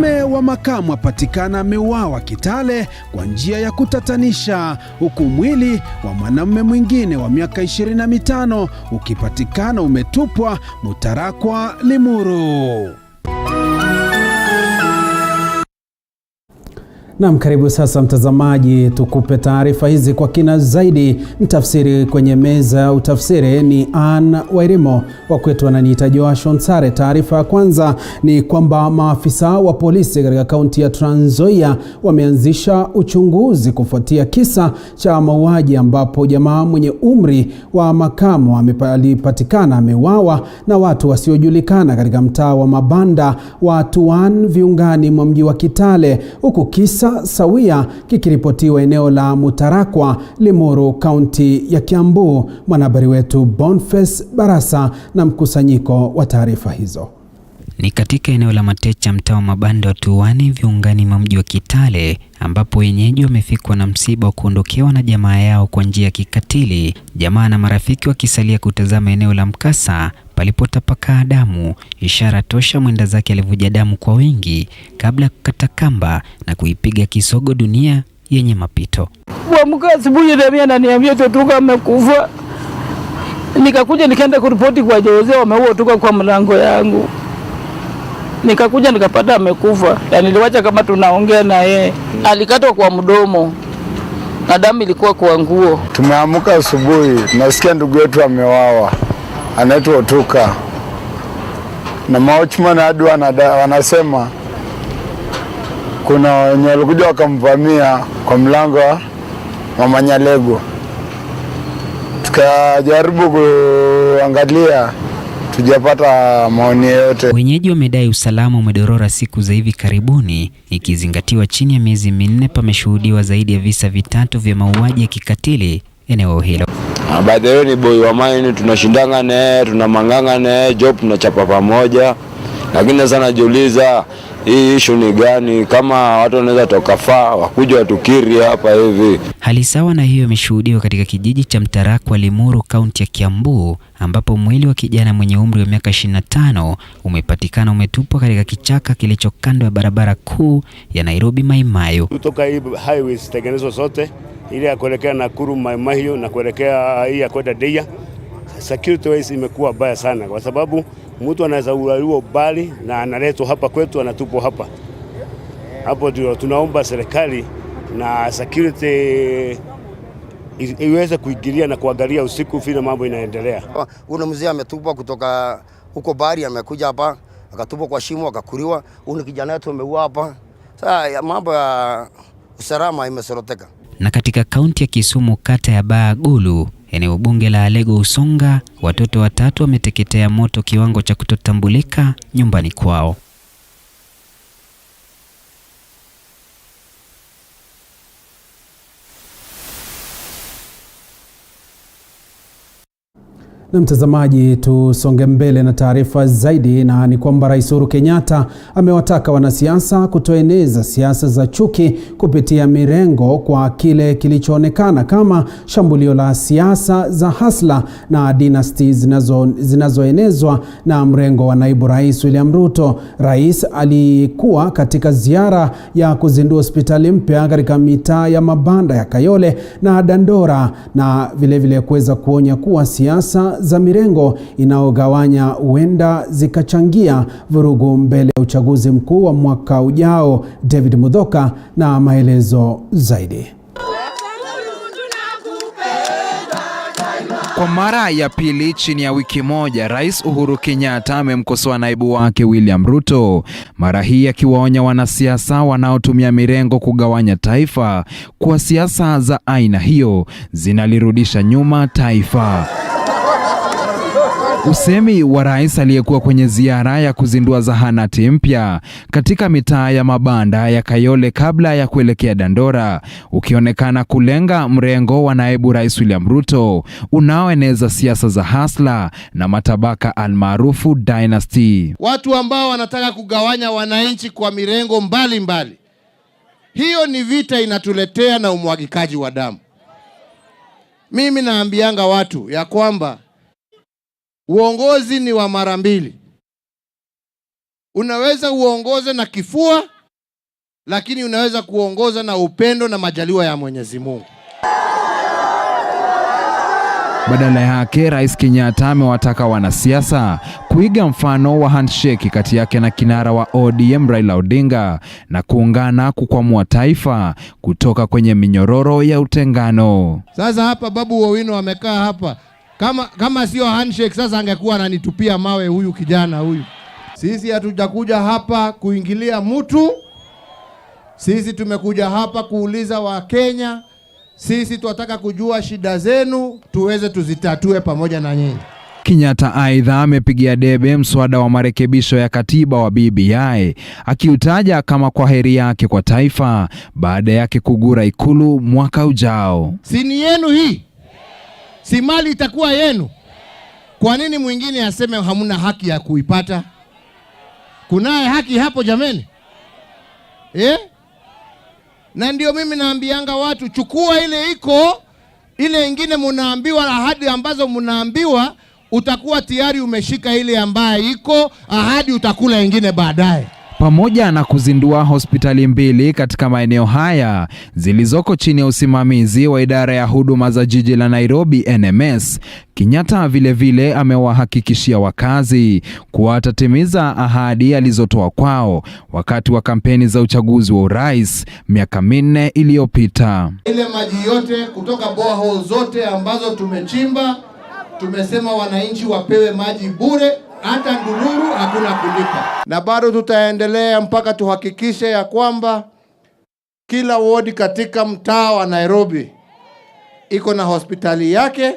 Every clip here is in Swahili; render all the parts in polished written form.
Mume wa makamu apatikana ameuawa Kitale kwa njia ya kutatanisha, huku mwili wa mwanamume mwingine wa miaka 25 ukipatikana umetupwa Mutarakwa, Limuru. Naam, karibu sasa mtazamaji, tukupe taarifa hizi kwa kina zaidi. Mtafsiri kwenye meza ya utafsiri ni Ann Wairimo, wa kwetu ananiita Joashon Sare. Taarifa ya kwanza ni kwamba maafisa wa polisi katika kaunti ya Trans Nzoia wameanzisha uchunguzi kufuatia kisa cha mauaji ambapo jamaa mwenye umri wa makamu alipatikana ameuawa na watu wasiojulikana katika mtaa wa mabanda wa Tuan, viungani mwa mji wa Kitale, huku kisa sawia kikiripotiwa eneo la Mutarakwa, Limuru, kaunti ya Kiambu. Mwanahabari wetu Boniface Barasa na mkusanyiko wa taarifa hizo. Ni katika eneo la Matecha, mtaa wa mabanda wa Tuani, viungani mwa mji wa Kitale, ambapo wenyeji wamefikwa na msiba wa kuondokewa na jamaa yao kwa njia ya kikatili. Jamaa na marafiki wakisalia kutazama eneo la mkasa palipotapakaa damu, ishara tosha mwenda zake alivuja damu kwa wingi kabla ya kukata kamba na kuipiga kisogo dunia yenye mapito. Kuamka asubuhi na ananiambia Totuka amekufa. Nikakuja nikaenda kuripoti kwa Jose, wameua Totuka kwa mlango yangu. Nikakuja nikapata amekufa. Na niliwacha kama tunaongea na yeye. Alikatwa kwa mdomo na damu ilikuwa kwa nguo. Tumeamka asubuhi nasikia ndugu yetu ameuawa. Anaitwa Totuka. Na maochman hadi wanasema kuna wenye walikuja wakamvamia kwa mlango wa Manyalego. Tukajaribu kuangalia, tujapata maoni yote. Wenyeji wamedai usalama umedorora siku za hivi karibuni, ikizingatiwa chini ya miezi 4 pameshuhudiwa zaidi ya visa 3 vya mauaji ya kikatili eneo hilo. Baadaye ni boy wa mine, tunashindanga naye, tunamanganga naye, job tunachapa pamoja. Lakini sana najiuliza hii issue ni gani? Kama watu wanaweza toka faa wakuja watukiri hapa hivi. Hali sawa na hiyo imeshuhudiwa katika kijiji cha Mutarakwa, Limuru, kaunti ya Kiambu, ambapo mwili wa kijana mwenye umri wa miaka 25 umepatikana umetupwa katika kichaka kilicho kando ya barabara kuu ya Nairobi Maimayo. Kutoka hii highways tengenezo zote ili ya kuelekea Nakuru Maimayo na kuelekea hii ya kwenda Deia, security wise imekuwa baya sana, kwa sababu mtu anaweza ulaliwa bali na analetwa hapa kwetu, anatupwa hapa. Hapo ndio tunaomba serikali na security iweze kuingilia na kuangalia usiku vile mambo inaendelea. Una mzee ametupwa kutoka huko bari, amekuja hapa akatupwa kwa shimo akakuriwa. Una kijana wetu ameua hapa. Sasa mambo ya usalama imesoroteka. Na katika kaunti ya Kisumu, kata ya Baagulu, eneo bunge la Alego Usonga, watoto 3 wameteketea moto kiwango cha kutotambulika nyumbani kwao. Na mtazamaji, tusonge mbele na taarifa zaidi, na ni kwamba Rais Uhuru Kenyatta amewataka wanasiasa kutoeneza siasa za chuki kupitia mirengo kwa kile kilichoonekana kama shambulio la siasa za hasla na dynasty zinazoenezwa na mrengo wa naibu rais William Ruto. Rais alikuwa katika ziara ya kuzindua hospitali mpya katika mitaa ya mabanda ya Kayole na Dandora, na vilevile kuweza kuonya kuwa siasa za mirengo inaogawanya huenda zikachangia vurugu mbele ya uchaguzi mkuu wa mwaka ujao. David Mudhoka na maelezo zaidi. Kwa mara ya pili chini ya wiki moja, Rais Uhuru Kenyatta amemkosoa naibu wake William Ruto, mara hii akiwaonya wanasiasa wanaotumia mirengo kugawanya taifa kwa siasa za aina hiyo zinalirudisha nyuma taifa. Usemi wa rais aliyekuwa kwenye ziara ya kuzindua zahanati mpya katika mitaa ya mabanda ya Kayole kabla ya kuelekea Dandora, ukionekana kulenga mrengo wa naibu rais William Ruto unaoeneza siasa za hasla na matabaka almaarufu dynasty. Watu ambao wanataka kugawanya wananchi kwa mirengo mbalimbali. Hiyo ni vita inatuletea na umwagikaji wa damu. Mimi naambianga watu ya kwamba uongozi ni wa mara mbili. Unaweza uongoze na kifua, lakini unaweza kuongoza na upendo na majaliwa ya Mwenyezi Mungu. Badala yake, Rais Kenyatta amewataka wanasiasa kuiga mfano wa handshake kati yake na kinara wa ODM Raila Odinga na kuungana kukwamua taifa kutoka kwenye minyororo ya utengano. Sasa hapa Babu Owino amekaa hapa. Kama sio handshake sasa angekuwa ananitupia mawe huyu kijana huyu. Sisi hatujakuja hapa kuingilia mtu. Sisi tumekuja hapa kuuliza Wakenya. Sisi tunataka kujua shida zenu tuweze tuzitatue pamoja na nyinyi. Kenyatta aidha amepigia debe mswada wa marekebisho ya katiba wa BBI, akiutaja kama kwa heri yake kwa taifa baada yake kugura Ikulu mwaka ujao. Si ni yenu hii? Si mali itakuwa yenu? Kwa nini mwingine aseme hamuna haki ya kuipata? Kunaye haki hapo jameni? Na ndio mimi naambianga watu, chukua ile iko, ile ingine munaambiwa ahadi ambazo munaambiwa, utakuwa tayari umeshika ile ambaye iko, ahadi utakula ingine baadaye. Pamoja na kuzindua hospitali 2 katika maeneo haya zilizoko chini ya usimamizi wa idara ya huduma za jiji la Nairobi NMS, Kenyatta vile amewahakikishia wakazi kuwa atatimiza ahadi alizotoa kwao wakati wa kampeni za uchaguzi wa urais miaka 4 iliyopita. Ile maji yote kutoka borehole zote ambazo tumechimba, tumesema wananchi wapewe maji bure. Hata ndururu hakuna kulipa. Na bado tutaendelea mpaka tuhakikishe ya kwamba kila ward katika mtaa wa Nairobi iko na hospitali yake,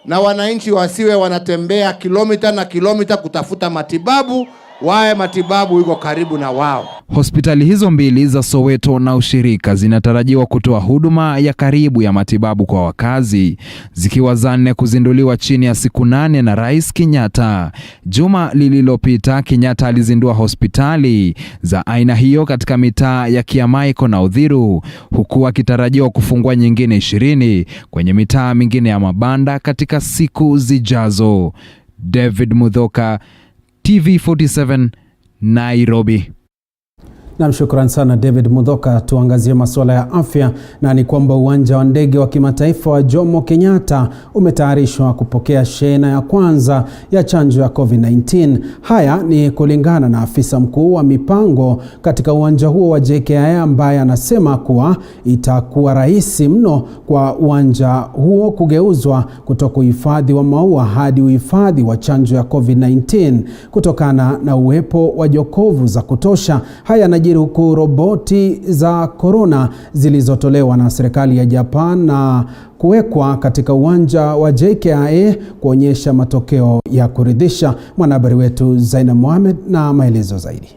na wananchi wasiwe wanatembea kilomita na kilomita kutafuta matibabu, wae matibabu iko karibu na wao. Hospitali hizo 2 za Soweto na ushirika zinatarajiwa kutoa huduma ya karibu ya matibabu kwa wakazi, zikiwa za 4 kuzinduliwa chini ya siku 8 na Rais Kenyatta. Juma lililopita Kenyatta alizindua hospitali za aina hiyo katika mitaa ya Kiamaiko na Uthiru, huku akitarajiwa kufungua nyingine 20 kwenye mitaa mingine ya mabanda katika siku zijazo. David Mudhoka, TV47, Nairobi. Na shukrani sana David Mudhoka. Tuangazie masuala ya afya, na ni kwamba uwanja wa ndege wa kimataifa wa Jomo Kenyatta umetayarishwa kupokea shehena ya kwanza ya chanjo ya COVID-19. Haya ni kulingana na afisa mkuu wa mipango katika uwanja huo wa JKIA, ambaye anasema kuwa itakuwa rahisi mno kwa uwanja huo kugeuzwa kutoka uhifadhi wa maua hadi uhifadhi wa chanjo ya COVID-19 kutokana na uwepo wa jokovu za kutosha. Haya na huku roboti za corona zilizotolewa na serikali ya Japan na kuwekwa katika uwanja wa JKIA kuonyesha matokeo ya kuridhisha. Mwanahabari wetu Zaina Mohamed na maelezo zaidi.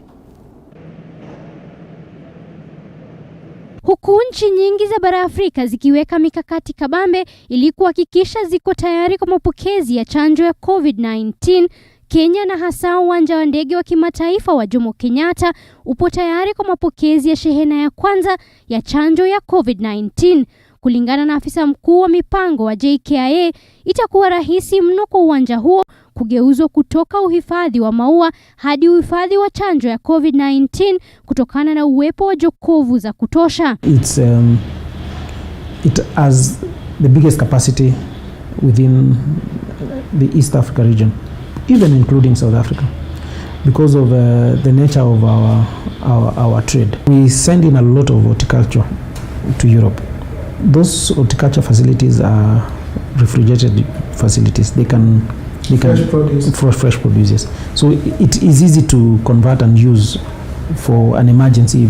Huku nchi nyingi za bara Afrika zikiweka mikakati kabambe ili kuhakikisha ziko tayari kwa mapokezi ya chanjo ya COVID-19, Kenya na hasa uwanja wa ndege wa kimataifa wa Jomo Kenyatta upo tayari kwa mapokezi ya shehena ya kwanza ya chanjo ya COVID-19. Kulingana na afisa mkuu wa mipango wa JKIA, itakuwa rahisi mno kwa uwanja huo kugeuzwa kutoka uhifadhi wa maua hadi uhifadhi wa chanjo ya COVID-19 kutokana na uwepo wa jokovu za kutosha. It has the biggest capacity within the East Africa region, even including South Africa, because of the nature of our trade. We send in a lot of horticulture to Europe. Those horticulture facilities are refrigerated facilities. They can fresh produce, yes. So it is easy to convert and use for an emergency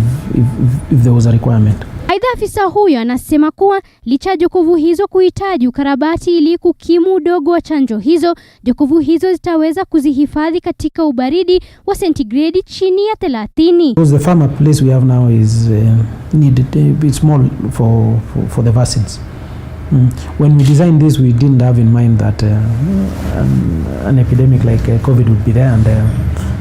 if there was a requirement. Aidha, afisa huyo anasema kuwa licha jokovu hizo kuhitaji ukarabati ili kukimu udogo wa chanjo hizo, jokovu hizo zitaweza kuzihifadhi katika ubaridi wa sentigredi chini ya 30. Because the farmer place we have now is needed a bit small for the vaccines. When we designed this, we didn't have in mind that an epidemic like COVID would be there and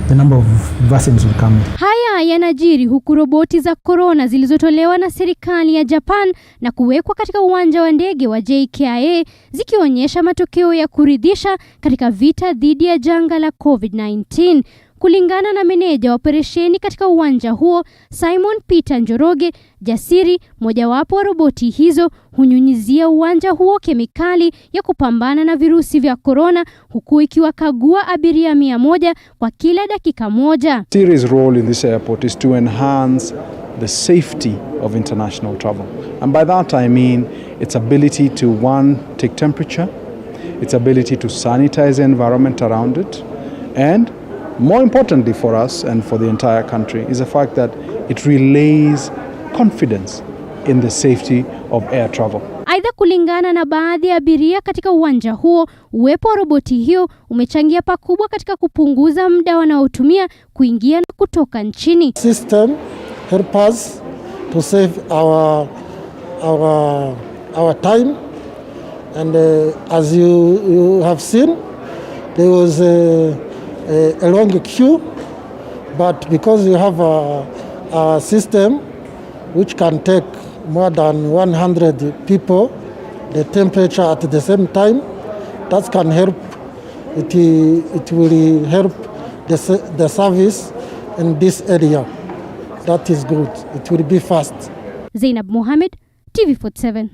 the number of vaccines will come. Haya yanajiri huku roboti za corona zilizotolewa na serikali ya Japan na kuwekwa katika uwanja wa ndege wa JKIA zikionyesha matokeo ya kuridhisha katika vita dhidi ya janga la COVID-19. Kulingana na meneja wa operesheni katika uwanja huo, Simon Peter Njoroge, jasiri mojawapo wa roboti hizo hunyunyizia uwanja huo kemikali ya kupambana na virusi vya corona, huku ikiwakagua abiria 100 kwa kila dakika moja. Serious role in this airport is to enhance the safety of international travel. And by that I mean its ability to, one, take temperature, its ability to sanitize the environment around it, and more importantly for us and for the entire country is the fact that it relays confidence in the safety of air travel. Aidha, kulingana na baadhi ya abiria katika uwanja huo, uwepo wa roboti hiyo umechangia pakubwa katika kupunguza muda wanaotumia kuingia na kutoka nchini. System help us to save our time, and as you have seen, there was a long queue, but because you have a system which can take more than 100 people, the temperature at the same time, that can help. It will help the service in this area. That is good. It will be fast. Zainab Mohamed, TV47.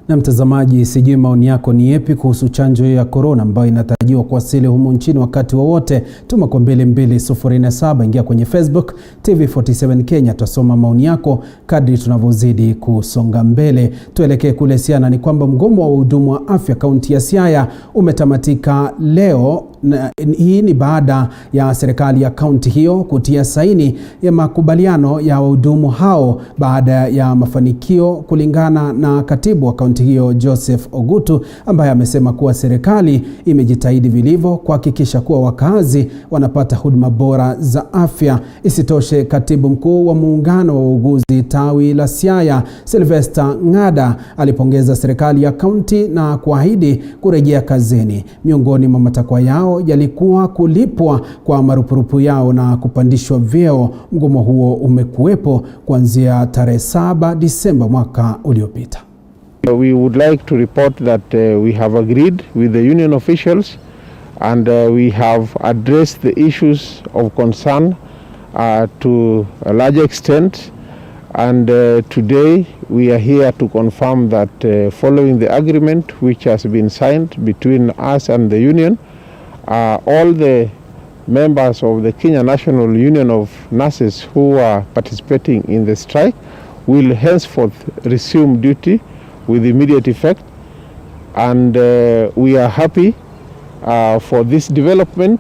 Na mtazamaji, sijui maoni yako ni yepi kuhusu chanjo ya corona ambayo inatarajiwa kuwasili humu nchini wakati wowote. Tuma kwa 22047, ingia kwenye Facebook TV47 Kenya, tutasoma maoni yako kadri tunavyozidi kusonga mbele. Tuelekee kule Siaya. Ni kwamba mgomo wa wahudumu wa afya kaunti ya Siaya umetamatika leo, na hii ni baada ya serikali ya kaunti hiyo kutia saini ya makubaliano ya wahudumu hao baada ya mafanikio, kulingana na katibu wa kaunti hiyo Joseph Ogutu, ambaye amesema kuwa serikali imejitahidi vilivyo kuhakikisha kuwa wakazi wanapata huduma bora za afya. Isitoshe, katibu mkuu wa muungano wa wauguzi tawi la Siaya, Sylvester Ngada, alipongeza serikali ya kaunti na kuahidi kurejea kazini. Miongoni mwa matakwa yao yalikuwa kulipwa kwa marupurupu yao na kupandishwa vyeo. Mgomo huo umekuwepo kuanzia tarehe 7 Disemba mwaka uliopita. We would like to report that we have agreed with the union officials, and we have addressed the issues of concern to a large extent, and today we are here to confirm that following the agreement which has been signed between us and the union, all the members of the Kenya National Union of Nurses who are participating in the strike will henceforth resume duty with immediate effect, and we are happy for this development.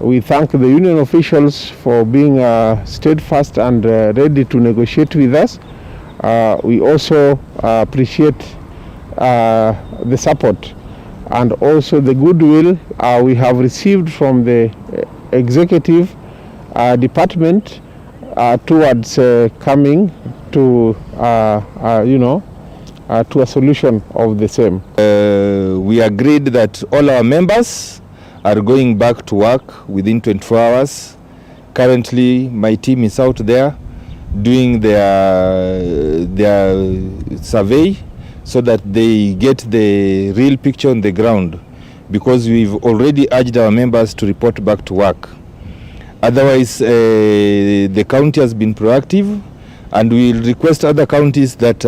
We thank the union officials for being steadfast and ready to negotiate with us. We also appreciate the support and also the goodwill we have received from the executive department towards coming to to a solution of the same. We agreed that all our members are going back to work within 24 hours. Currently, my team is out there doing their survey so that they get the real picture on the ground, because we've already urged our members to report back to work. Otherwise, the county has been proactive, and we'll request other counties that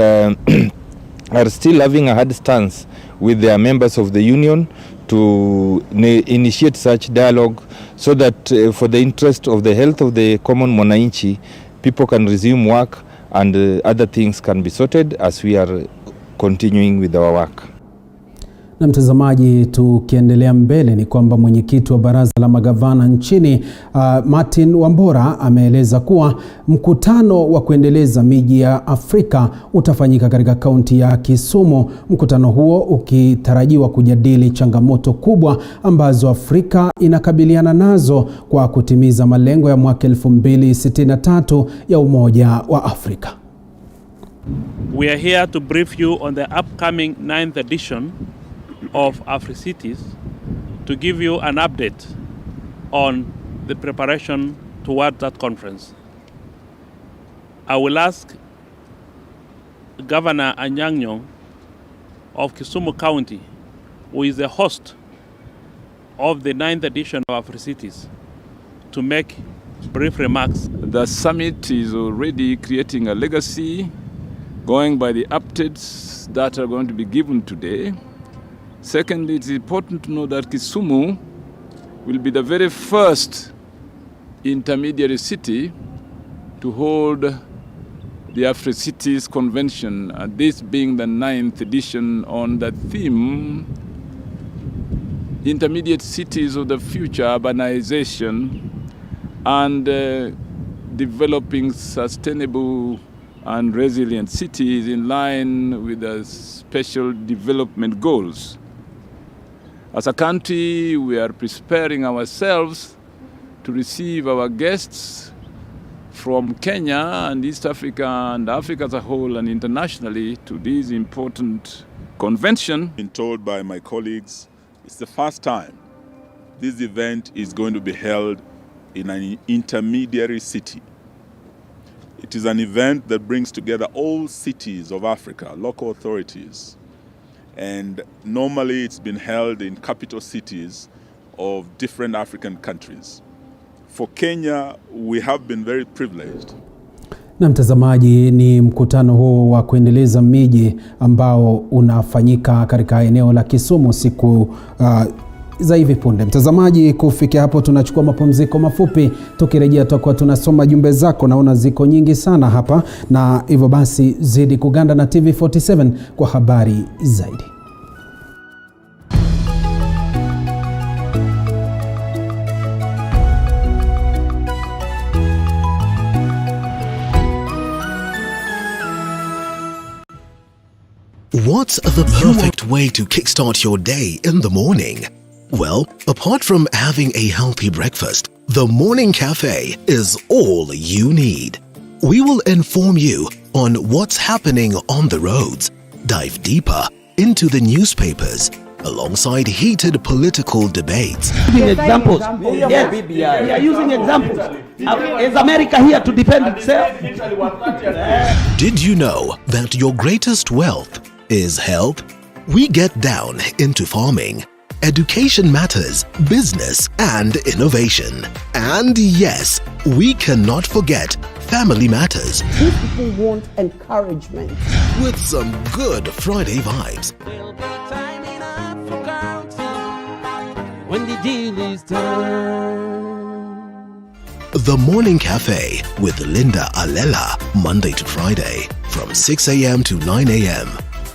are still having a hard stance with their members of the union to initiate such dialogue, so that for the interest of the health of the common mwananchi, people can resume work and other things can be sorted as we are continuing with our work. Na mtazamaji, tukiendelea mbele ni kwamba mwenyekiti wa baraza la magavana nchini Martin Wambora ameeleza kuwa mkutano wa kuendeleza miji ya Afrika utafanyika katika kaunti ya Kisumu. Mkutano huo ukitarajiwa kujadili changamoto kubwa ambazo Afrika inakabiliana nazo kwa kutimiza malengo ya mwaka 2063 ya Umoja wa Afrika. We are here to brief you on the upcoming 9th edition of AfriCities, to give you an update on the preparation toward that conference. I will ask Governor Anyang' Nyong'o of Kisumu County, who is the host of the 9th edition of AfriCities, to make brief remarks. The summit is already creating a legacy, going by the updates that are going to be given today. Secondly, it's important to know that Kisumu will be the very first intermediary city to hold the Afri-Cities Convention, this being the 9th edition on the theme Intermediate Cities of the Future, Urbanization, and developing sustainable and resilient cities in line with the special development goals. As a country, we are preparing ourselves to receive our guests from Kenya and East Africa and Africa as a whole and internationally to this important convention. Been told by my colleagues, it's the first time this event is going to be held in an intermediary city. It is an event that brings together all cities of Africa, local authorities, and normally it's been held in capital cities of different African countries. For Kenya, we have been very privileged. Na mtazamaji, ni mkutano huo wa kuendeleza miji ambao unafanyika katika eneo la Kisumu siku za hivi punde. Mtazamaji, kufikia hapo tunachukua mapumziko mafupi. Tukirejea tutakuwa tunasoma jumbe zako, naona ziko nyingi sana hapa, na hivyo basi zidi kuganda na TV47 kwa habari zaidi. What's the perfect way to kickstart your day in the morning? Well, apart from having a healthy breakfast, the morning cafe is all you need. We will inform you on what's happening on the roads, dive deeper into the newspapers, alongside heated political debates. Examples. Yes, we are using examples. Is America here to defend itself? Did you know that your greatest wealth is health? We get down into farming, education matters, business and innovation. And yes, we cannot forget family matters. These people want encouragement. With some good Friday vibes. When the deal is done. The Morning Cafe with Linda Alela, Monday to Friday from 6 a.m. to 9 a.m.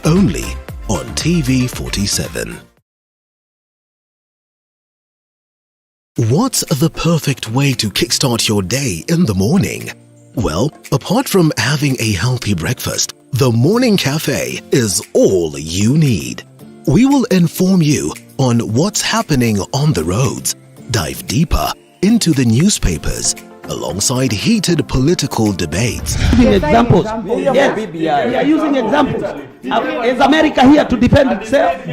only on TV47. What's the perfect way to kickstart your day in the morning? Well, apart from having a healthy breakfast, the Morning Cafe is all you need. We will inform you on what's happening on the roads, dive deeper into the newspapers, alongside heated political debates. Examples. Yes, we are using examples. Is America here to defend itself?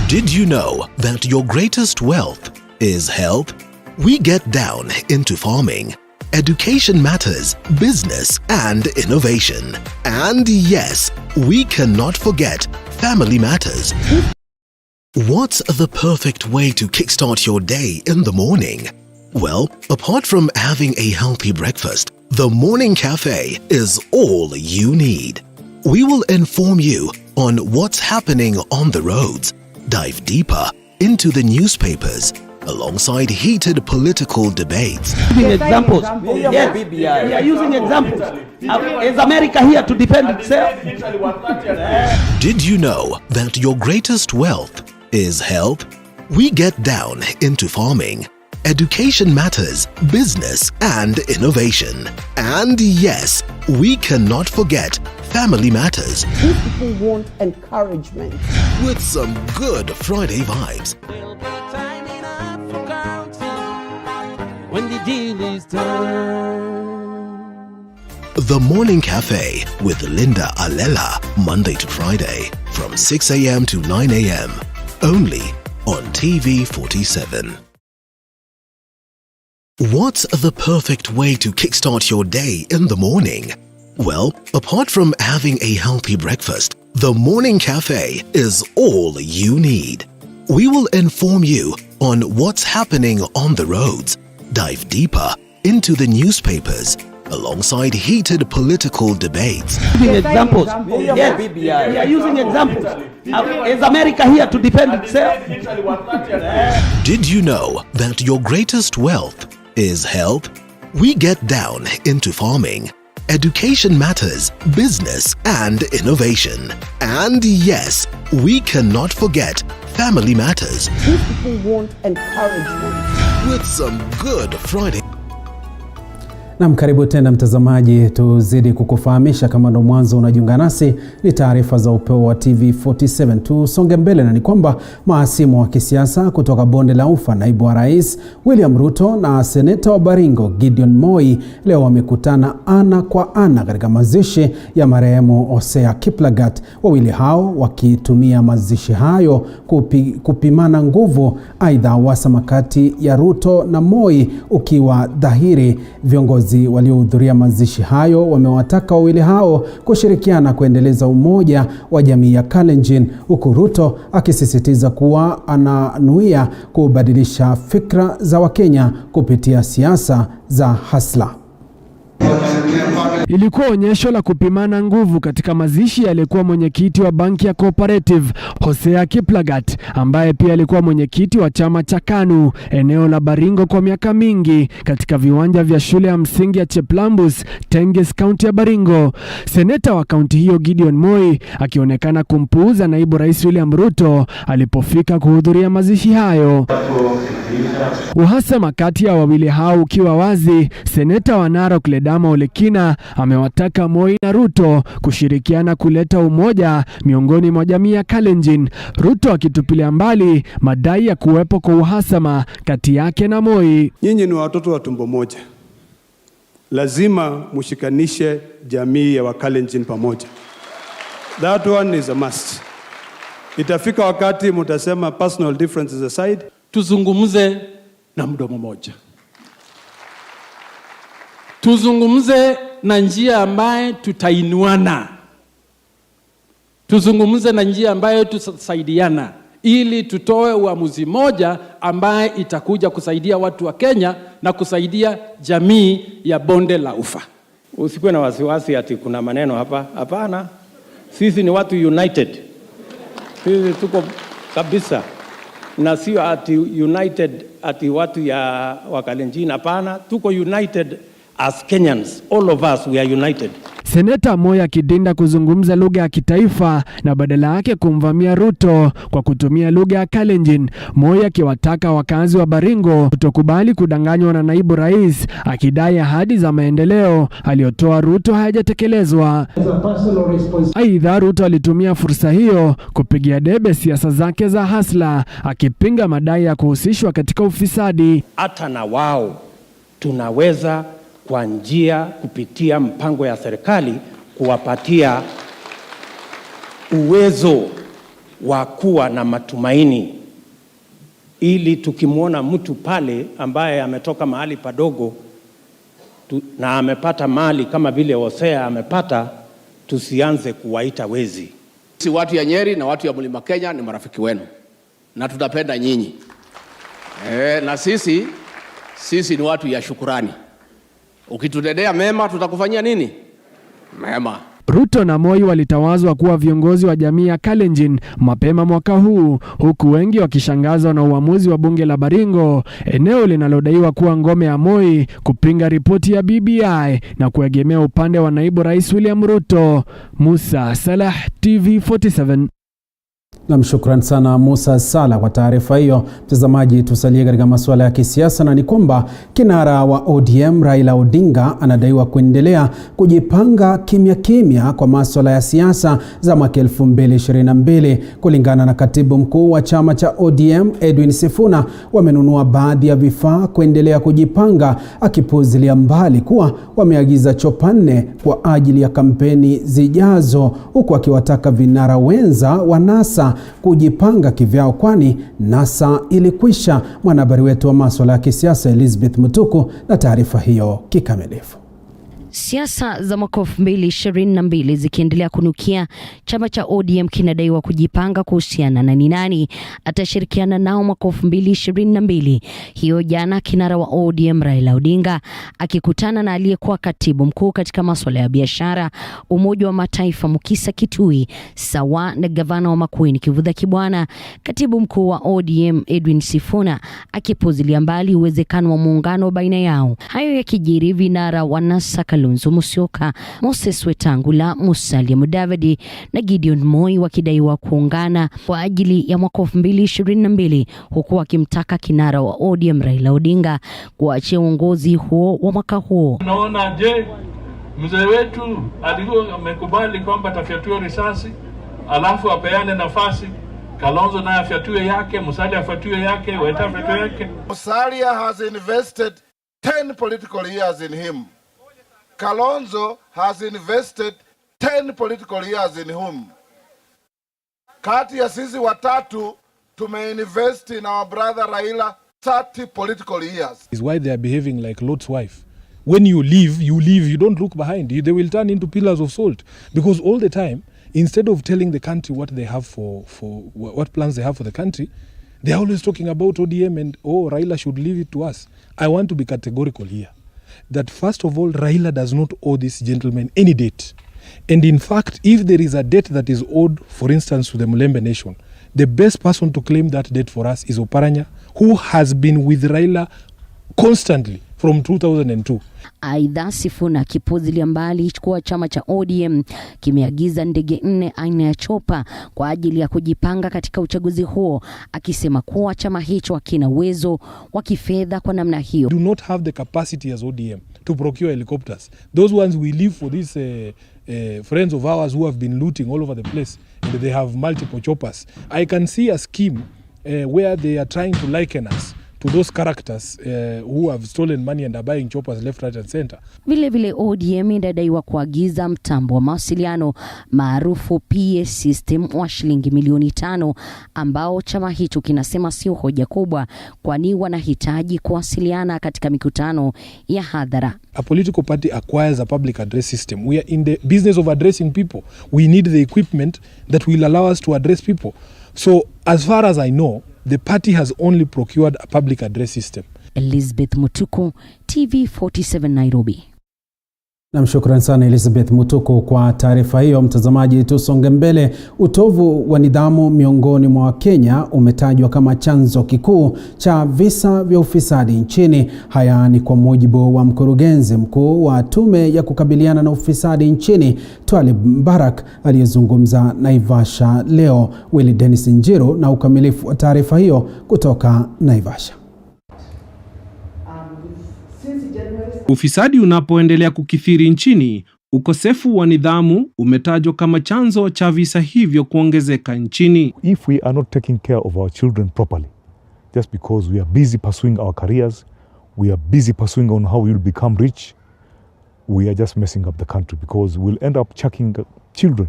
Did you know that your greatest wealth is health? We get down into farming, education matters, business and innovation. And yes, we cannot forget family matters. What's the perfect way to kickstart your day in the morning? Well, apart from having a healthy breakfast, the Morning Cafe is all you need. We will inform you on what's happening on the roads, dive deeper into the newspapers, alongside heated political debates. Examples. Yes, we are using examples. Is America here to defend itself? Did you know that your greatest wealth is health? We get down into farming, education matters, business and innovation. And yes, we cannot forget family matters. These people want encouragement. With some good Friday vibes. When the deal is done. The Morning Cafe with Linda Alela, Monday to Friday from 6 a.m. to 9 a.m. only on TV47. What's the perfect way to kickstart your day in the morning? Well, apart from having a healthy breakfast, the Morning Cafe is all you need. We will inform you on what's happening on the roads, dive deeper into the newspapers alongside heated political debates. Using examples. Yes, we are using examples. Is America here to defend itself? Did you know that your greatest wealth is health? We get down into farming, education matters, business and innovation. And yes, we cannot forget family matters. These people want encouragement. With some good Friday. Na karibu tena mtazamaji, tuzidi kukufahamisha kama ndo mwanzo unajiunga nasi, ni taarifa za upeo wa TV47. Tusonge mbele na ni kwamba mahasimu wa kisiasa kutoka bonde la Ufa, naibu wa rais William Ruto na seneta wa Baringo Gideon Moi leo wamekutana ana kwa ana katika mazishi ya marehemu Hosea Kiplagat. Wawili hao wakitumia mazishi hayo kupimana nguvu. Aidha, uhasama kati ya Ruto na Moi ukiwa dhahiri. Viongozi waliohudhuria mazishi hayo wamewataka wawili hao kushirikiana kuendeleza umoja wa jamii ya Kalenjin, huku Ruto akisisitiza kuwa ananuia kubadilisha fikra za Wakenya kupitia siasa za hasla. Ilikuwa onyesho la kupimana nguvu katika mazishi aliyekuwa mwenyekiti wa banki ya Cooperative Hosea Kiplagat, ambaye pia alikuwa mwenyekiti wa chama cha KANU eneo la Baringo kwa miaka mingi, katika viwanja vya shule ya msingi ya Cheplambus, Tenges, kaunti ya Baringo. Seneta wa kaunti hiyo Gideon Moi akionekana kumpuuza naibu rais William Ruto alipofika kuhudhuria mazishi hayo. Uhasama kati ya wawili hao ukiwa wazi, seneta wa Narok Ledama Olekina amewataka Moi na Ruto kushirikiana kuleta umoja miongoni mwa jamii ya Kalenjin, Ruto akitupilia mbali madai ya kuwepo kwa uhasama kati yake na Moi. Nyinyi ni watoto wa tumbo moja, lazima mushikanishe jamii ya Wakalenjin pamoja. That one is a must. Itafika wakati mutasema personal differences aside, tuzungumze na mdomo moja. Tuzungumze na njia ambaye tutainuana. Tuzungumze na njia ambaye tutasaidiana, ili tutoe uamuzi moja ambaye itakuja kusaidia watu wa Kenya na kusaidia jamii ya bonde la Ufa. Usikuwe na wasiwasi ati kuna maneno hapa. Hapana. Sisi ni watu united. Sisi tuko kabisa. Na sio ati united ati watu ya Wakalenjin. Hapana, tuko united as Kenyans. All of us, we are united. Seneta Moi akidinda kuzungumza lugha ya kitaifa na badala yake kumvamia Ruto kwa kutumia lugha ya Kalenjin. Moi akiwataka wakazi wa Baringo kutokubali kudanganywa na naibu rais, akidai ahadi za maendeleo aliyotoa Ruto hayajatekelezwa. Aidha, Ruto alitumia fursa hiyo kupigia debe siasa zake za hasla, akipinga madai ya kuhusishwa katika ufisadi. Hata na wao tunaweza kwa njia kupitia mpango ya serikali kuwapatia uwezo wa kuwa na matumaini, ili tukimwona mtu pale ambaye ametoka mahali padogo na amepata mali kama vile Hosea amepata, tusianze kuwaita wezi. Sisi watu ya Nyeri na watu ya Mlima Kenya ni marafiki wenu na tutapenda nyinyi. Na sisi ni watu ya shukurani. Ukitutendea mema tutakufanyia nini? Mema. Ruto na Moi walitawazwa kuwa viongozi wa jamii ya Kalenjin mapema mwaka huu, huku wengi wakishangazwa na uamuzi wa bunge la Baringo, eneo linalodaiwa kuwa ngome ya Moi, kupinga ripoti ya BBI na kuegemea upande wa naibu rais William Ruto. Musa Salah, TV47. Na shukran sana Musa Sala kwa taarifa hiyo. Mtazamaji, tusalie katika masuala ya kisiasa, na ni kwamba kinara wa ODM Raila Odinga anadaiwa kuendelea kujipanga kimya kimya kwa masuala ya siasa za mwaka 2022. Kulingana na katibu mkuu wa chama cha ODM Edwin Sifuna, wamenunua baadhi ya vifaa kuendelea kujipanga, akipuuzilia mbali kuwa wameagiza chopa 4 kwa ajili ya kampeni zijazo, huku akiwataka vinara wenza wa NASA kujipanga kivyao, kwani NASA ilikwisha. Mwanahabari wetu wa masuala ya kisiasa Elizabeth Mutuku na taarifa hiyo kikamilifu. Siasa za mwaka 2022 zikiendelea kunukia, chama cha ODM kinadaiwa kujipanga kuhusiana na ni nani atashirikiana nao mwaka 2022. Hiyo jana kinara wa ODM Raila Odinga akikutana na aliyekuwa katibu mkuu katika masuala ya biashara Umoja wa Mataifa Mukisa Kitui, sawa na gavana wa Makueni Kivutha Kibwana, katibu mkuu wa ODM Edwin Sifuna akipuzilia mbali uwezekano wa muungano baina yao. Hayo yakijiri, vinara wa NASA Kalonzo Musyoka, Moses Wetangula, Musalia Mudavadi na Gideon Moi wakidaiwa kuungana kwa ajili ya mwaka 2022, huku wakimtaka kinara wa ODM Raila Odinga kuachia uongozi huo wa mwaka huo. Naona je, mzee wetu alikuwa amekubali kwamba atafyatua risasi alafu apeane nafasi Kalonzo naye afyatue yake, Musalia afyatue yake, Weta afyatue yake. Musalia has invested 10 political years in him. Kalonzo has invested 10 political years in him. Kati ya sisi watatu tumeinvest in our brother Raila 30 political years. Is why they are behaving like Lot's wife. When you leave, you don't look behind. They will turn into pillars of salt. Because all the time, instead of telling the country what they have for what plans they have for the country, they are always talking about ODM and, Raila should leave it to us. I want to be categorical here. That first of all, Raila does not owe this gentleman any debt. And in fact, if there is a debt that is owed, for instance, to the Mulembe Nation, the best person to claim that debt for us is Oparanya, who has been with Raila constantly from 2002. Aidha, Sifuna kipuzilia mbali kuwa chama cha ODM kimeagiza ndege 4 aina ya chopa kwa ajili ya kujipanga katika uchaguzi huo, akisema kuwa chama hicho hakina uwezo wa kifedha kwa namna hiyo. Do not have the capacity as ODM to procure helicopters. Those ones we leave for these friends of ours who have been looting all over the place, and they have multiple choppers. I can see a scheme where they are trying to liken us to those characters who have stolen money and are buying choppers left, right and center. Vile ODM inadaiwa kuagiza mtambo wa mawasiliano maarufu PS system wa shilingi milioni 5, ambao chama hicho kinasema sio hoja kubwa, kwani wanahitaji kuwasiliana katika mikutano ya hadhara. A political party acquires a public address system. We are in the business of addressing people. We need the equipment that will allow us to address people. So as far as I know, the party has only procured a public address system. Elizabeth Mutuku, TV 47 Nairobi. Namshukran sana Elizabeth Mutuku kwa taarifa hiyo. Mtazamaji, tusonge mbele. Utovu wa nidhamu miongoni mwa Kenya umetajwa kama chanzo kikuu cha visa vya ufisadi nchini. Haya ni kwa mujibu wa mkurugenzi mkuu wa tume ya kukabiliana na ufisadi nchini, Twalib Mbarak, aliyezungumza Naivasha leo. Willy Dennis Njiru na ukamilifu wa taarifa hiyo kutoka Naivasha. Ufisadi unapoendelea kukithiri nchini, ukosefu wa nidhamu umetajwa kama chanzo cha visa hivyo kuongezeka nchini. If we are not taking care of our children properly, just because we are busy pursuing our careers, we are busy pursuing on how we will become rich, we are just messing up the country, because we'll end up chucking children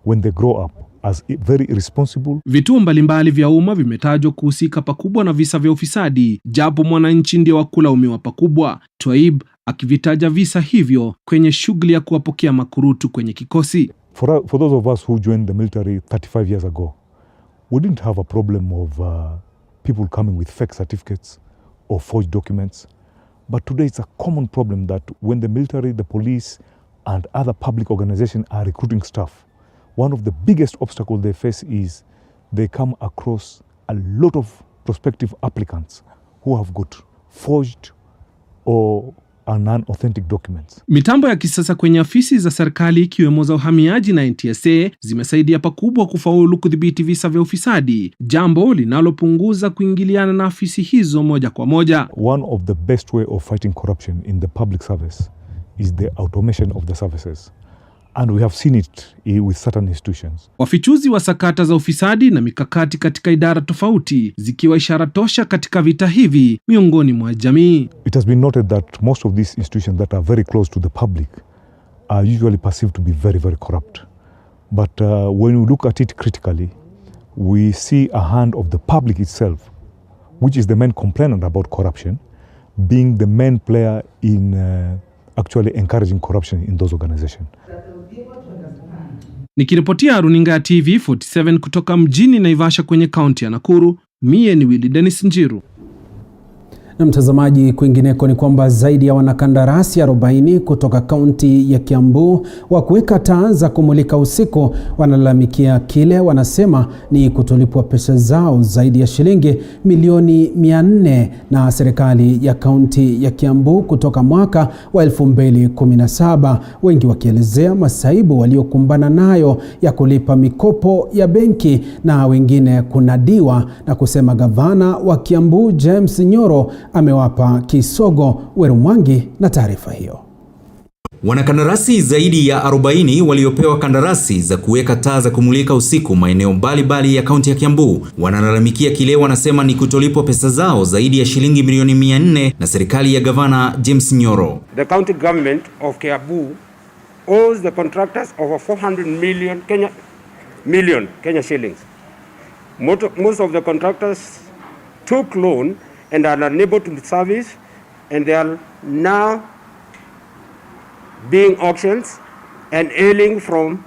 when they grow up as very irresponsible. Vituo mbalimbali vya umma vimetajwa kuhusika pakubwa na visa vya ufisadi, japo mwananchi ndiye wakulaumiwa pakubwa. Twaib akivitaja visa hivyo kwenye shughuli ya kuwapokea makurutu kwenye kikosi. For those of us who joined the military 35 years ago, we didn't have a problem of people coming with fake certificates or forged documents. But today it's a common problem that when the military, the police and other public organizations are recruiting staff, one of the biggest obstacles they face is they come across a lot of prospective applicants who have got forged or non-authentic documents. Mitambo ya kisasa kwenye afisi za serikali ikiwemo za uhamiaji na NTSA zimesaidia pakubwa kufaulu kudhibiti visa vya ufisadi, jambo linalopunguza kuingiliana na afisi hizo moja kwa moja. One of the best way of fighting corruption in the public service is the automation of the services. And we have seen it with certain institutions. Wafichuzi wa sakata za ufisadi na mikakati katika idara tofauti zikiwa ishara tosha katika vita hivi miongoni mwa jamii. It has been noted that most of these institutions that are very close to the public are usually perceived to be very, very corrupt. But when we look at it critically, we see a hand of the public itself, which is the main complainant about corruption, being the main player in actually encouraging corruption in those organizations. Nikiripotia runinga ya TV 47 kutoka mjini Naivasha kwenye kaunti ya Nakuru, mie ni Willy Dennis Njiru. Na mtazamaji, kwingineko ni kwamba zaidi ya wanakandarasi 40 kutoka kaunti ya Kiambu wa kuweka taa za kumulika usiku wanalalamikia kile wanasema ni kutolipwa pesa zao zaidi ya shilingi milioni 400 na serikali ya kaunti ya Kiambu kutoka mwaka wa 2017, wengi wakielezea masaibu waliokumbana nayo ya kulipa mikopo ya benki na wengine kunadiwa na kusema gavana wa Kiambu James Nyoro amewapa kisogo. Werumwangi na taarifa hiyo. Wanakandarasi zaidi ya 40 waliopewa kandarasi za kuweka taa za kumulika usiku maeneo mbalimbali ya kaunti ya Kiambu wanalalamikia kile wanasema ni kutolipwa pesa zao zaidi ya shilingi milioni 400 na serikali ya gavana James Nyoro. The county government of Kiambu owes the contractors over 400 million Kenya shillings. Most of the contractors took loan and are unable to service, and they are now being auctioned and ailing from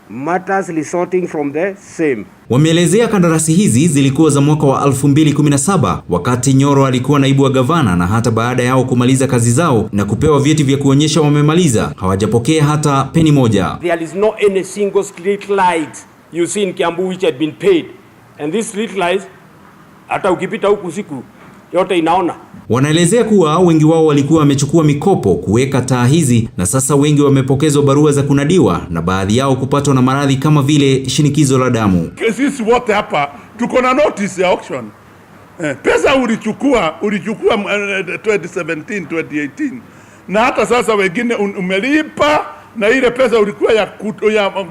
matters resulting from the same. Wameelezea kandarasi hizi zilikuwa za mwaka wa 2017 wakati Nyoro alikuwa naibu wa gavana, na hata baada yao kumaliza kazi zao na kupewa vyeti vya kuonyesha wamemaliza, hawajapokea hata peni moja. There is no any single street light you see in Kiambu which had been paid, and these street lights hata ukipita huku siku yote inaona. Wanaelezea kuwa wengi wao walikuwa wamechukua mikopo kuweka taa hizi, na sasa wengi wamepokezwa barua za kunadiwa na baadhi yao kupatwa na maradhi kama vile shinikizo la damu. Sisi wote hapa tuko na notice ya auction. Pesa ulichukua 2017 2018, na hata sasa wengine umelipa, na ile pesa ulikuwa ya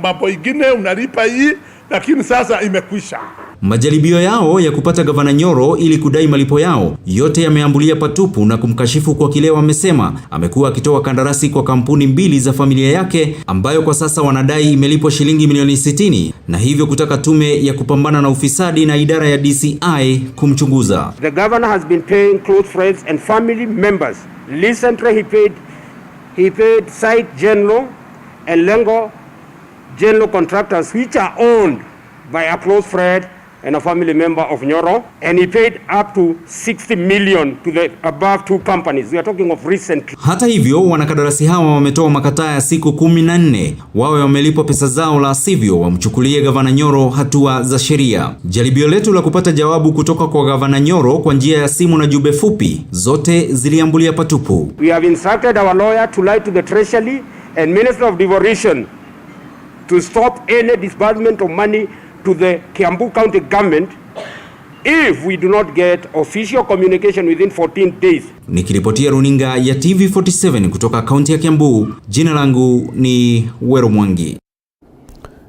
mambo ingine unalipa hii, lakini sasa imekwisha. Majaribio yao ya kupata gavana Nyoro ili kudai malipo yao yote yameambulia patupu na kumkashifu kwa kile wamesema amekuwa akitoa kandarasi kwa kampuni 2 za familia yake ambayo kwa sasa wanadai imelipwa shilingi milioni 60, na hivyo kutaka tume ya kupambana na ufisadi na idara ya DCI kumchunguza. The governor has been paying close friends and family members. Recently he paid Site General and Lengo General contractors which are owned by a close friend and a family member of Nyoro, and he paid up to 60 million to the above 2 companies. We are talking of recently. Hata hivyo, wanakandarasi hawa wametoa makataa ya siku 14 wawe wamelipwa pesa zao, la sivyo wamchukulie gavana Nyoro hatua za sheria. Jaribio letu la kupata jawabu kutoka kwa gavana Nyoro kwa njia ya simu na jumbe fupi zote ziliambulia patupu. We have instructed our lawyer to write to the Treasury and Minister of Devolution to stop any disbursement of money to the Kiambu County government if we do not get official communication within 14 days. Nikiripotia runinga ya TV 47 kutoka kaunti ya Kiambu, jina langu ni Werumwangi.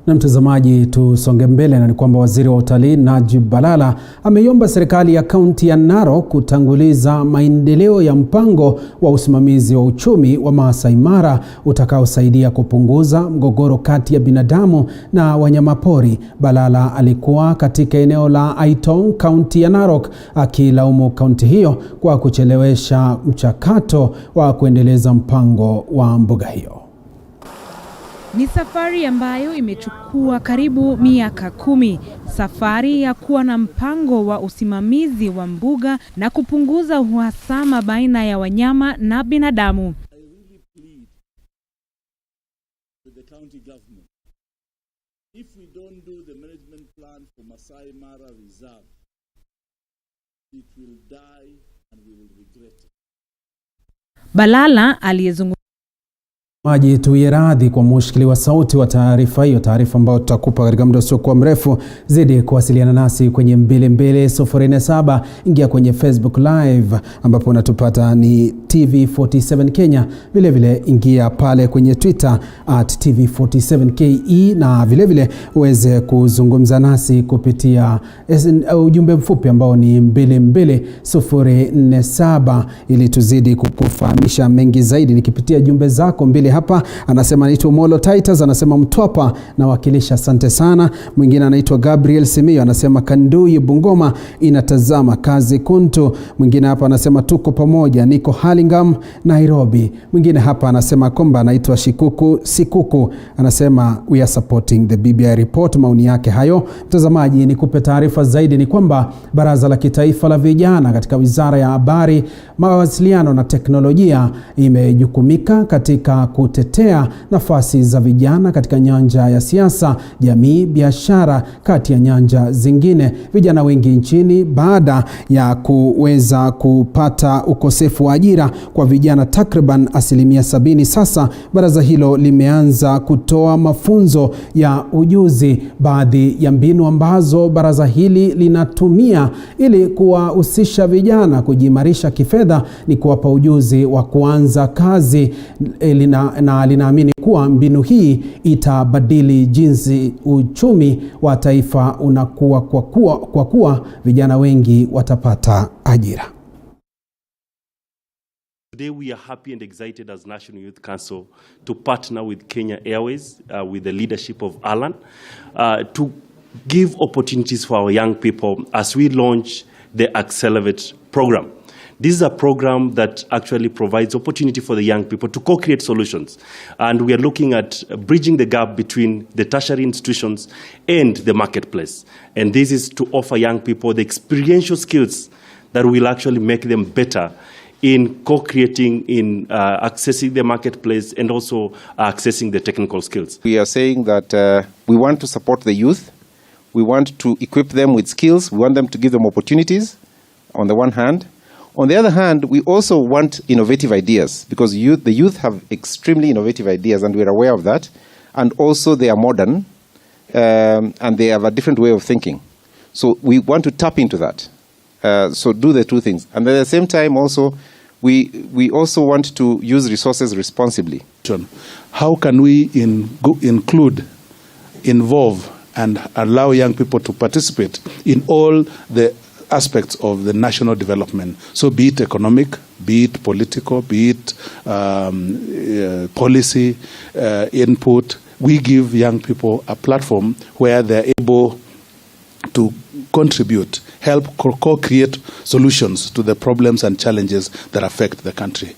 Na mtazamaji, tusonge mbele, na ni kwamba waziri wa utalii Najib Balala ameiomba serikali ya kaunti ya Narok kutanguliza maendeleo ya mpango wa usimamizi wa uchumi wa Maasai Mara utakaosaidia kupunguza mgogoro kati ya binadamu na wanyamapori. Balala alikuwa katika eneo la Aitong, kaunti ya Narok, akilaumu kaunti hiyo kwa kuchelewesha mchakato wa kuendeleza mpango wa mbuga hiyo. Ni safari ambayo imechukua karibu miaka 10, safari ya kuwa na mpango wa usimamizi wa mbuga na kupunguza uhasama baina ya wanyama na binadamu. Balala aliyezungumza Maji tuye radhi kwa mushkili wa sauti wa taarifa hiyo, taarifa ambayo tutakupa katika muda usiokuwa mrefu. Zidi kuwasiliana nasi kwenye 2247, ingia kwenye Facebook Live ambapo unatupata ni TV47 Kenya. Vile vile ingia pale kwenye Twitter @TV47KE, na vile vile uweze kuzungumza nasi kupitia ujumbe mfupi ambao ni 22047 ili tuzidi kukufahamisha mengi zaidi. Nikipitia jumbe zako 2 hapa anasema anaitwa Molo Titus, anasema Mtwapa na wakilisha, asante sana. Mwingine anaitwa Gabriel Simio anasema Kanduyi Bungoma inatazama kazi kuntu. Mwingine hapa anasema tuko pamoja, niko Hurlingham Nairobi. Mwingine hapa anasema kwamba anaitwa Sikuku anasema we are supporting the BBI report. Maoni yake hayo. Mtazamaji, nikupe taarifa zaidi ni kwamba Baraza la Kitaifa la Vijana katika Wizara ya Habari, Mawasiliano na Teknolojia imejukumika katika kutetea nafasi za vijana katika nyanja ya siasa, jamii, biashara kati ya nyanja zingine. Vijana wengi nchini baada ya kuweza kupata ukosefu wa ajira kwa vijana takriban 70%. Sasa baraza hilo limeanza kutoa mafunzo ya ujuzi. Baadhi ya mbinu ambazo baraza hili linatumia ili kuwahusisha vijana kujimarisha kifedha ni kuwapa ujuzi wa kuanza kazi, na linaamini kuwa mbinu hii itabadili jinsi uchumi wa taifa unakuwa kwa kuwa vijana wengi watapata ajira. Today we are happy and excited as National Youth Council to partner with Kenya Airways, with the leadership of Alan, to give opportunities for our young people as we launch the Accelerate program. This is a program that actually provides opportunity for the young people to co-create solutions. And we are looking at bridging the gap between the tertiary institutions and the marketplace. And this is to offer young people the experiential skills that will actually make them better in co-creating, in accessing the marketplace, and also accessing the technical skills. We are saying that we want to support the youth. We want to equip them with skills. We want them to give them opportunities on the one hand. On the other hand, we also want innovative ideas, because the youth have extremely innovative ideas, and we are aware of that. And also they are modern, and they have a different way of thinking. So we want to tap into that. So do the two things. And at the same time also, we also want to use resources responsibly. How can we involve and allow young people to participate in all the aspects of the national development? So be it economic, be it political, be it policy input. We give young people a platform where they're able to contribute, help co-create solutions to the problems and challenges that affect the country.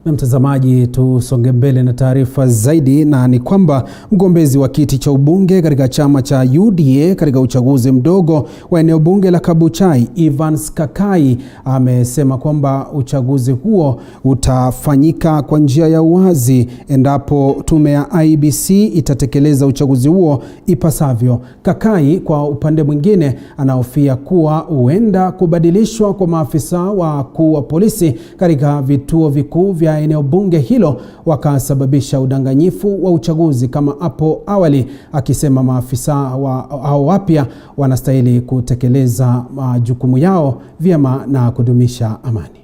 Na mtazamaji, tusonge mbele na taarifa zaidi, na ni kwamba mgombezi wa kiti cha ubunge katika chama cha UDA katika uchaguzi mdogo wa eneo bunge la Kabuchai, Evans Kakai, amesema kwamba uchaguzi huo utafanyika kwa njia ya uwazi endapo tume ya IBC itatekeleza uchaguzi huo ipasavyo. Kakai kwa upande mwingine anahofia kuwa huenda kubadilishwa kwa maafisa wakuu wa polisi katika vituo vikuu vya eneo bunge hilo wakasababisha udanganyifu wa uchaguzi kama hapo awali, akisema maafisa hao wapya wanastahili kutekeleza majukumu yao vyema na kudumisha amani.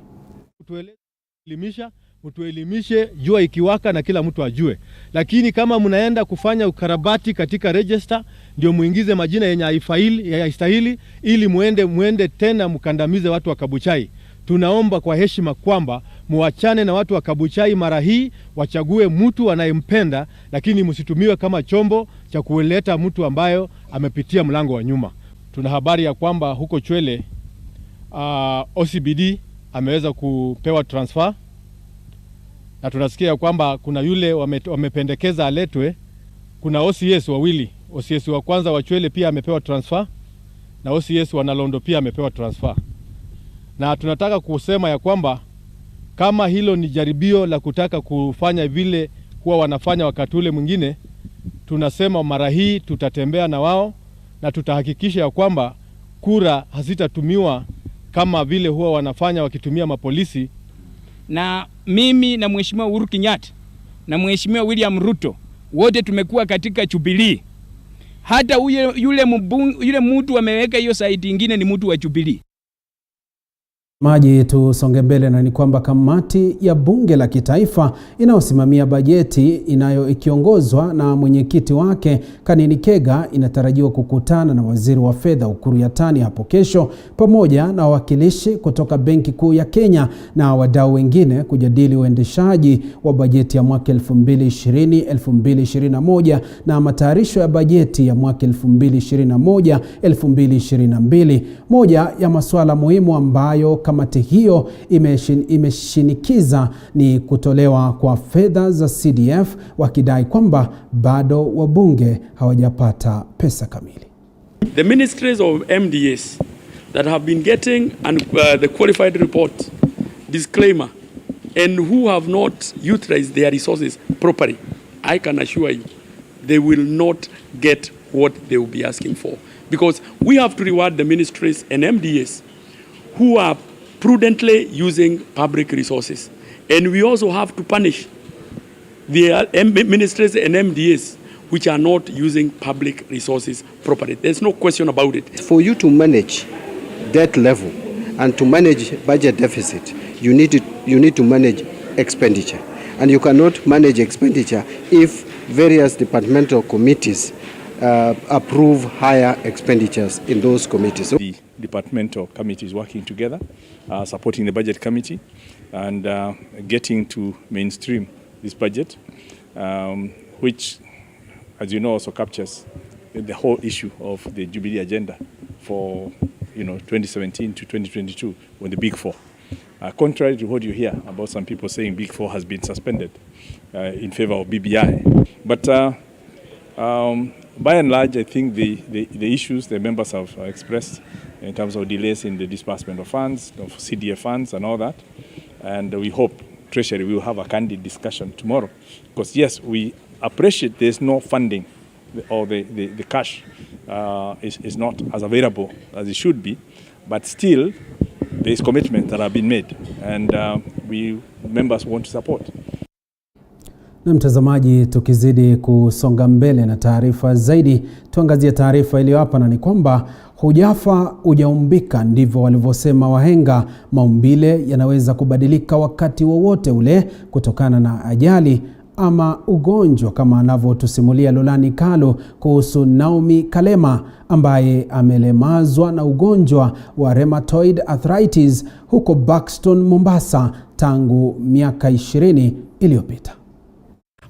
Mtuelimishe jua ikiwaka na kila mtu ajue. Lakini kama mnaenda kufanya ukarabati katika register, ndio muingize majina yenye haistahili ili muende tena mkandamize watu wa Kabuchai. Tunaomba kwa heshima kwamba muachane na watu wa Kabuchai mara hii, wachague mtu anayempenda, lakini msitumiwe kama chombo cha kuleta mtu ambayo amepitia mlango wa nyuma. Tuna habari ya kwamba huko Chwele OCBD ameweza kupewa transfer, na tunasikia kwamba kuna yule wamependekeza aletwe. Kuna OCS wawili, OCS wa kwanza wa Chwele pia amepewa transfer, na OCS wa Nalondo pia amepewa transfer. Na tunataka kusema ya kwamba kama hilo ni jaribio la kutaka kufanya vile kuwa wanafanya wakati ule mwingine, tunasema mara hii tutatembea na wao na tutahakikisha ya kwamba kura hazitatumiwa kama vile huwa wanafanya wakitumia mapolisi. Na mimi na Mheshimiwa Uhuru Kenyatta na Mheshimiwa William Ruto wote tumekuwa katika Jubilee. Hata yule mtu ameweka hiyo site nyingine ni mtu wa Jubilee. Maji tusonge mbele na ni kwamba kamati ya bunge la kitaifa inayosimamia bajeti ikiongozwa na mwenyekiti wake Kanini Kega inatarajiwa kukutana na waziri wa fedha Ukur Yatani hapo kesho pamoja na wawakilishi kutoka Benki Kuu ya Kenya na wadau wengine kujadili uendeshaji wa bajeti ya mwaka 2020-2021 na matayarisho ya bajeti ya mwaka 2021-2022. Moja ya masuala muhimu ambayo kamati hiyo imeshinikiza ni kutolewa kwa fedha za CDF, wakidai kwamba bado wabunge hawajapata pesa kamili. The ministries of MDS that have been getting the qualified report disclaimer and who have not utilized their resources properly, I can assure you they will not get what they will be asking for, because we have to reward the ministries and MDS who are prudently using public resources, and we also have to punish the ministries and MDS which are not using public resources properly. There's no question about it. For you to manage debt level and to manage budget deficit, you need to manage expenditure, and you cannot manage expenditure if various departmental committees approve higher expenditures in those committees. The departmental committees working together, supporting the budget committee and getting to mainstream this budget, which, as you know, also captures the whole issue of the Jubilee agenda for 2017 to 2022 when the Big Four. Contrary to what you hear about some people saying Big Four has been suspended in favor of BBI. But by and large, I think the issues the members have expressed in terms of delays in the disbursement of funds, of CDF funds and all that, and we hope Treasury will have a candid discussion tomorrow, because yes, we appreciate there's no funding or the cash is not as available as it should be, but still there's commitments that have been made and we members want to support. Na mtazamaji, tukizidi kusonga mbele na taarifa zaidi, tuangazie taarifa iliyo hapa, na ni kwamba hujafa hujaumbika, ndivyo walivyosema wahenga. Maumbile yanaweza kubadilika wakati wowote ule kutokana na ajali ama ugonjwa, kama anavyotusimulia Lolani Kalu kuhusu Naomi Kalema ambaye amelemazwa na ugonjwa wa rheumatoid arthritis huko Buxton, Mombasa tangu miaka 20 iliyopita.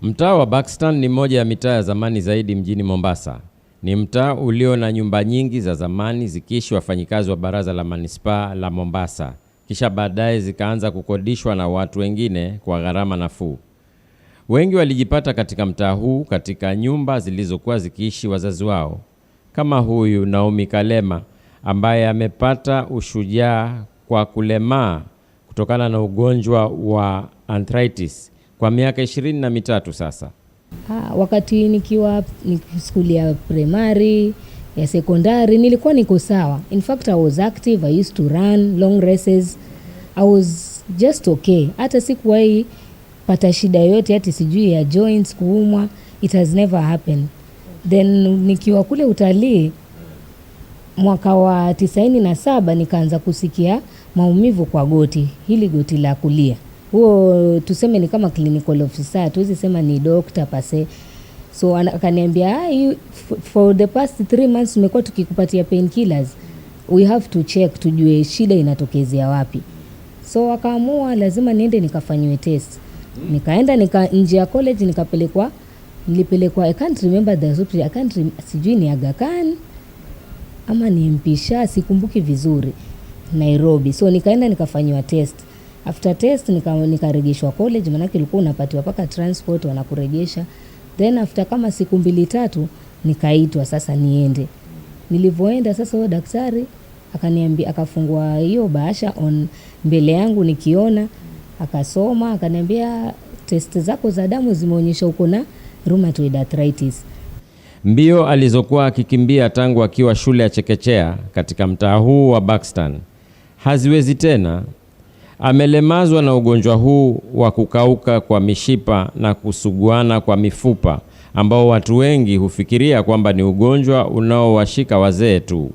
Mtaa wa Buxton ni moja ya mitaa ya zamani zaidi mjini Mombasa. Ni mtaa ulio na nyumba nyingi za zamani zikiishi wafanyikazi wa baraza la manispaa la Mombasa, kisha baadaye zikaanza kukodishwa na watu wengine kwa gharama nafuu. Wengi walijipata katika mtaa huu katika nyumba zilizokuwa zikiishi wazazi wao, kama huyu Naomi Kalema ambaye amepata ushujaa kwa kulemaa kutokana na ugonjwa wa arthritis kwa miaka 23 sasa. Wakati nikiwa skuli ya primary, ya sekondari, nilikuwa niko sawa. In fact, I was active, I used to run long races. I was just okay. Hata sikuwahi pata shida yote, hata sijui ya joints kuumwa. It has never happened. Then nikiwa kule utalii mwaka wa 97 nikaanza kusikia maumivu kwa goti, hili goti la kulia. Huo tuseme ni kama clinical officer, tuwezi sema ni doctor pase. So akaniambia, for the past 3 months tumekuwa tukikupatia painkillers, we have to check tujue shida inatokezea wapi. So akaamua lazima niende nikafanywe test. Nikaenda nje ya college nilipelekwa, I can't remember the hospital, sijui ni Aga Khan ama ni Mpisha, sikumbuki vizuri, Nairobi. So nikaenda nikafanywa test. After test nikaregeshwa college, maana ulikuwa unapatiwa paka transport wanakuregesha. Then after kama siku 2-3 nikaitwa sasa niende. Nilivyoenda sasa huyo daktari akaniambia, akafungua hiyo bahasha mbele yangu nikiona, akasoma, akaniambia test zako za damu zimeonyesha uko na rheumatoid arthritis. Mbio alizokuwa akikimbia tangu akiwa shule ya chekechea katika mtaa huu wa Buxton haziwezi tena. Amelemazwa na ugonjwa huu wa kukauka kwa mishipa na kusuguana kwa mifupa, ambao watu wengi hufikiria kwamba ni ugonjwa unaowashika wazee tu.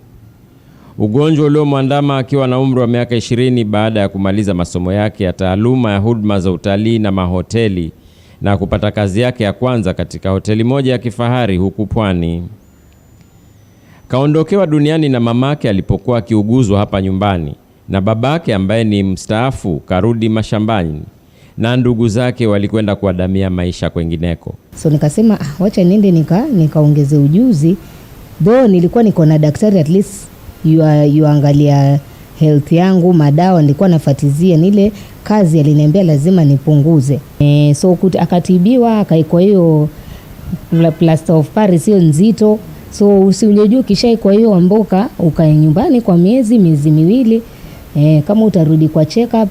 ugonjwa uliomwandama akiwa na umri wa miaka 20 baada ya kumaliza masomo yake ya taaluma ya huduma za utalii na mahoteli na kupata kazi yake ya kwanza katika hoteli moja ya kifahari huku Pwani. Kaondokewa duniani na mamake alipokuwa akiuguzwa hapa nyumbani, na babake ambaye ni mstaafu karudi mashambani, na ndugu zake walikwenda kuadamia maisha kwengineko. So nikasema wacha niende nikaongeze ujuzi. Though nilikuwa niko na daktari, at least yuangalia health yangu, madawa nilikuwa nafatizia, nile kazi aliniambia lazima nipunguze. So akatibiwa, akaikwa hiyo plaster of Paris hiyo nzito. So usiujue kishaikwa hiyo amboka ukae nyumbani kwa miezi miwili, kama utarudi kwa check up.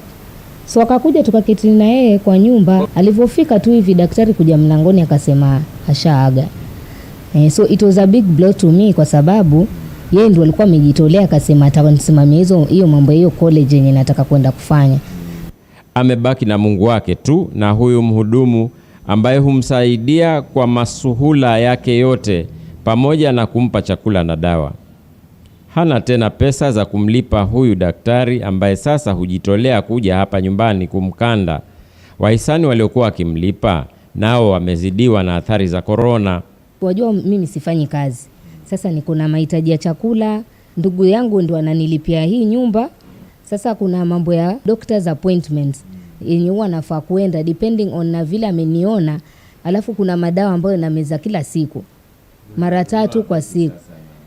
So akakuja tukaketi na yeye kwa nyumba. Alipofika tu hivi daktari kuja mlangoni akasema ashaaga. So it was a big blow to me kwa sababu yeye ndiye alikuwa amejitolea, akasema atanisimamia hiyo mambo hiyo college yenye nataka kwenda kufanya. Amebaki na Mungu wake tu na huyu mhudumu ambaye humsaidia kwa masuhula yake yote pamoja na kumpa chakula na dawa. Hana tena pesa za kumlipa huyu daktari ambaye sasa hujitolea kuja hapa nyumbani kumkanda. Wahisani waliokuwa wakimlipa nao wamezidiwa na athari za corona. Wajua mimi sifanyi kazi. Sasa niko na mahitaji ya chakula, ndugu yangu ndo ananilipia hii nyumba. Sasa kuna mambo ya doctor's appointments yenye huwa nafaa kuenda depending on na vile ameniona. Alafu kuna madawa ambayo nameza kila siku, mara 3 kwa siku.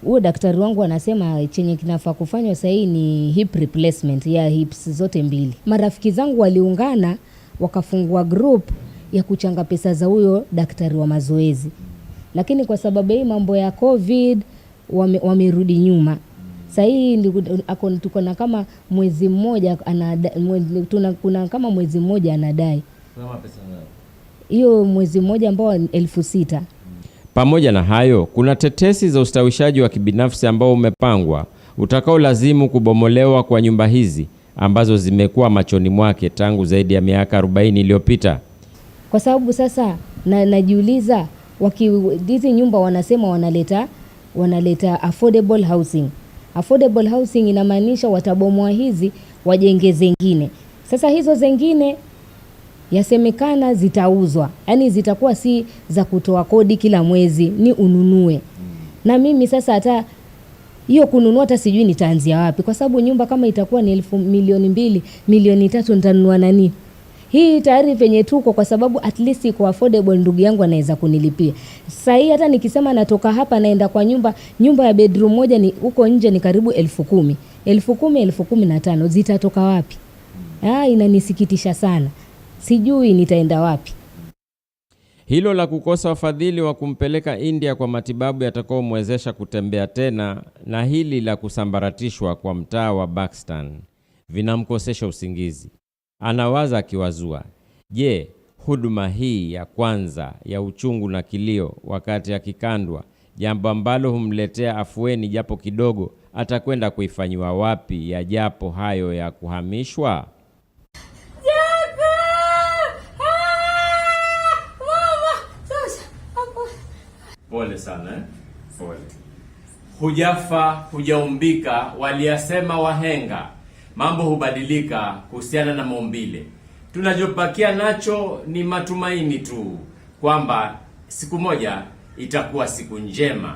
Huyo daktari wangu anasema chenye kinafaa kufanywa sasa ni hip replacement ya hips zote mbili. Marafiki zangu waliungana wakafungua group ya kuchanga pesa za huyo daktari wa mazoezi. Lakini kwa sababu hii mambo ya COVID wamerudi nyuma. Sasa hii tuko na kama mwezi mmoja kuna kama mwezi mmoja anadai. Kama pesa ngapi? Hiyo mwezi mmoja ambao 6,000. Pamoja na hayo, kuna tetesi za ustawishaji wa kibinafsi ambao umepangwa utakao lazimu kubomolewa kwa nyumba hizi ambazo zimekuwa machoni mwake tangu zaidi ya miaka 40 iliyopita. Kwa sababu sasa najiuliza hizi nyumba wanasema wanaleta affordable housing. Affordable housing inamaanisha watabomoa hizi wajenge zingine. Sasa hizo zingine yasemekana zitauzwa. Yaani zitakuwa si za kutoa kodi kila mwezi, ni ununue. Na mimi sasa hata hiyo kununua hata sijui nitaanzia wapi, kwa sababu nyumba kama itakuwa ni 1,200,000, 1,300,000 nitanunua nani? Hii tayari penye tuko, kwa sababu at least iko affordable, ndugu yangu anaweza kunilipia. Sasa hii hata nikisema natoka hapa naenda kwa nyumba ya bedroom moja ni huko nje ni karibu 10,000. 10,000, 15,000 zitatoka wapi? Inanisikitisha sana. Sijui nitaenda wapi. Hilo la kukosa wafadhili wa kumpeleka India kwa matibabu yatakaomwezesha kutembea tena, na hili la kusambaratishwa kwa mtaa wa Buxton vinamkosesha usingizi. Anawaza akiwazua, je, huduma hii ya kwanza ya uchungu na kilio wakati akikandwa, jambo ambalo humletea afueni japo kidogo, atakwenda kuifanyiwa wapi ya japo hayo ya kuhamishwa? Pole sana Pole. Hujafa, hujaumbika, waliyasema wahenga. Mambo hubadilika kuhusiana na maumbile. Tunachopakia nacho ni matumaini tu kwamba siku moja itakuwa siku njema.